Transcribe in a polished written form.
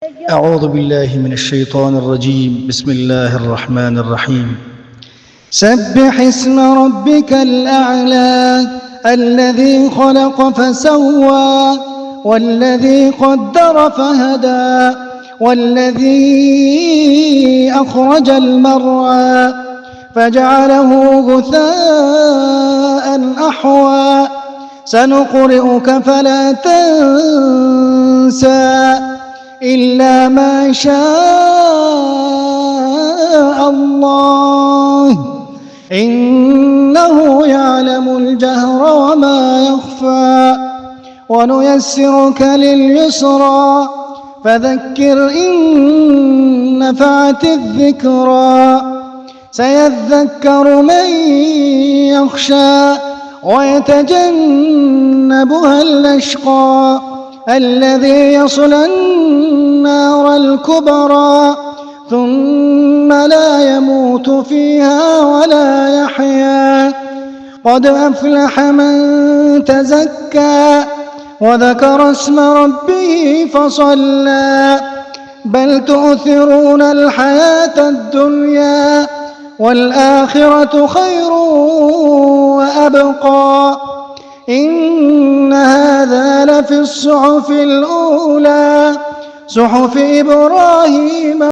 أعوذ بالله من الشيطان الرجيم. بسم الله الرحمن الرحيم. سبح اسم ربك الأعلى الذي خلق فسوى والذي قدر فهدى والذي أخرج المرعى فجعله غثاء أحوى سنقرئك فلا تنسى إلا ما شاء الله إنه يعلم الجهر وما يخفى ونيسرك لليسرى فذكر إن نفعت الذكرى سيذكر من يخشى ويتجنبها الأشقى الذي يصلى النار الكبرى ثم لا يموت فيها ولا يحيا قد أفلح من تزكى وذكر اسم ربه فصلى بل تؤثرون الحياة الدنيا والآخرة خير وأبقى إن هذا لفي الصحف الأولى صحف إبراهيم